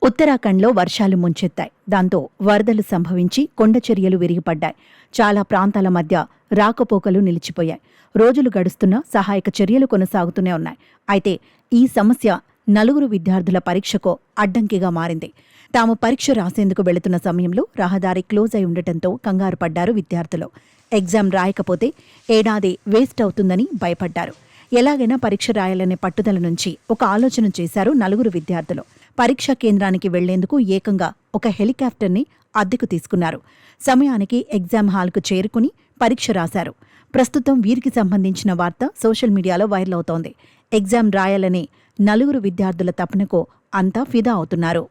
ఉత్తరాఖండ్లో వర్షాలు ముంచెత్తాయి. దాంతో వరదలు సంభవించి కొండచర్యలు విరిగిపడ్డాయి. చాలా ప్రాంతాల మధ్య రాకపోకలు నిలిచిపోయాయి. రోజులు గడుస్తున్నా సహాయక చర్యలు కొనసాగుతూనే ఉన్నాయి. అయితే ఈ సమస్య నలుగురు విద్యార్థుల పరీక్షకు అడ్డంకిగా మారింది. తాము పరీక్ష రాసేందుకు వెళుతున్న సమయంలో రహదారి క్లోజ్ అయి ఉండటంతో కంగారు పడ్డారు విద్యార్థులు. ఎగ్జామ్ రాయకపోతే ఏడాది వేస్ట్ అవుతుందని భయపడ్డారు. ఎలాగైనా పరీక్ష రాయాలనే పట్టుదల నుంచి ఒక ఆలోచన చేశారు నలుగురు విద్యార్థులు. పరీక్షా కేంద్రానికి వెళ్లేందుకు ఏకంగా ఒక హెలికాప్టర్ని అద్దెకు తీసుకున్నారు. సమయానికి ఎగ్జామ్ హాల్కు చేరుకుని పరీక్ష రాశారు. ప్రస్తుతం వీరికి సంబంధించిన వార్త సోషల్ మీడియాలో వైరల్ అవుతోంది. ఎగ్జామ్ రాయాలనే నలుగురు విద్యార్థుల తపనకు అంతా ఫిదా అవుతున్నారు.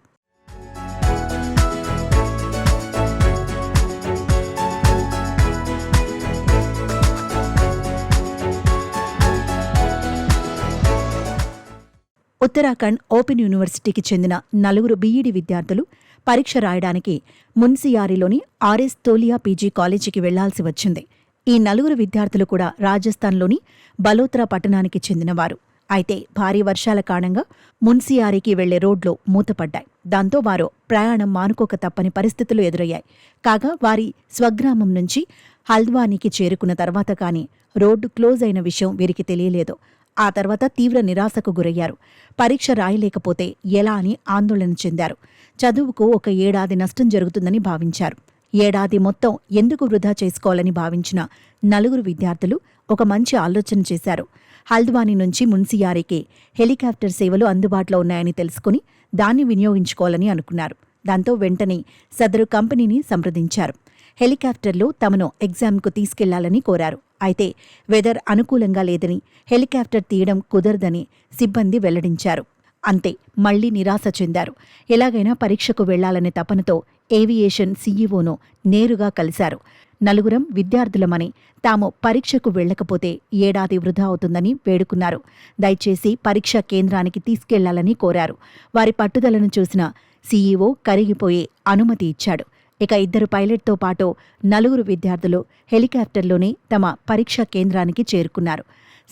ఉత్తరాఖండ్ ఓపెన్ యూనివర్సిటీకి చెందిన నలుగురు బీఈడీ విద్యార్థులు పరీక్ష రాయడానికి మున్సియారీలోని ఆర్ఎస్ తోలియా పీజీ కాలేజీకి వెళ్లాల్సి వచ్చింది. ఈ నలుగురు విద్యార్థులు కూడా రాజస్థాన్లోని బలోత్రా పట్టణానికి చెందినవారు. అయితే భారీ వర్షాల కారణంగా మున్సియారీకి వెళ్లే రోడ్లు మూతపడ్డాయి. దాంతో వారు ప్రయాణం మానుకోక తప్పని పరిస్థితులు ఎదురయ్యాయి. కాగా వారి స్వగ్రామం నుంచి హల్ద్వానీకి చేరుకున్న తర్వాత కానీ రోడ్డు క్లోజ్ అయిన విషయం వీరికి తెలియలేదు. ఆ తర్వాత తీవ్ర నిరాశకు గురయ్యారు. పరీక్ష రాయలేకపోతే ఎలా అని ఆందోళన చెందారు. చదువుకు ఒక ఏడాది నష్టం జరుగుతుందని భావించారు. ఏడాది మొత్తం ఎందుకు వృధా చేసుకోవాలని భావించిన నలుగురు విద్యార్థులు ఒక మంచి ఆలోచన చేశారు. హల్ద్వానీ నుంచి మున్సియారీకి హెలికాప్టర్ సేవలు అందుబాటులో ఉన్నాయని తెలుసుకుని దాన్ని వినియోగించుకోవాలని అనుకున్నారు. దాంతో వెంటనే సదరు కంపెనీని సంప్రదించారు. హెలికాప్టర్లో తమను ఎగ్జామ్కు తీసుకెళ్లాలని కోరారు. అయితే వెదర్ అనుకూలంగా లేదని, హెలికాప్టర్ తీయడం కుదరదని సిబ్బంది వెల్లడించారు. అంతే, మళ్లీ నిరాశ చెందారు. ఎలాగైనా పరీక్షకు వెళ్లాలనే తపనతో ఏవియేషన్ సీఈఓను నేరుగా కలిశారు. నలుగురం విద్యార్థులమని, తాము పరీక్షకు వెళ్లకపోతే ఏడాది వృధా అవుతుందని వేడుకున్నారు. దయచేసి పరీక్షా కేంద్రానికి తీసుకెళ్లాలని కోరారు. వారి పట్టుదలను చూసిన సీఈఓ కరిగిపోయి అనుమతి ఇచ్చాడు. ఇక ఇద్దరు పైలట్తో పాటు నలుగురు విద్యార్థులు హెలికాప్టర్లోనే తమ పరీక్షా కేంద్రానికి చేరుకున్నారు.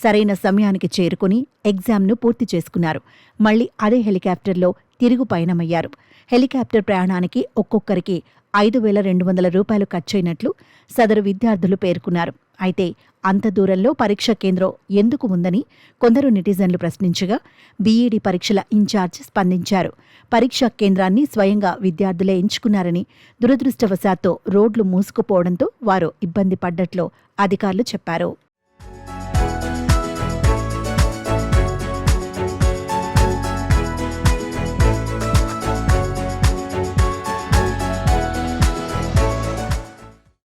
సరైన సమయానికి చేరుకుని ఎగ్జామ్ను పూర్తి చేసుకున్నారు. మళ్లీ అదే హెలికాప్టర్లో తిరుగు పయనమయ్యారు. హెలికాప్టర్ ప్రయాణానికి ఒక్కొక్కరికి 5,200 రూపాయలు ఖర్చయినట్లు సదరు విద్యార్థులు పేర్కొన్నారు. అయితే అంత దూరంలో పరీక్షా కేంద్రం ఎందుకు ఉందని కొందరు నెటిజన్లు ప్రశ్నించగా బీఈడీ పరీక్షల ఇన్ఛార్జ్ స్పందించారు. పరీక్షా కేంద్రాన్ని స్వయంగా విద్యార్థులే ఎంచుకున్నారని, దురదృష్టవశాత్తు రోడ్లు మూసుకుపోవడంతో వారు ఇబ్బంది పడ్డట్లు అధికారులు చెప్పారు.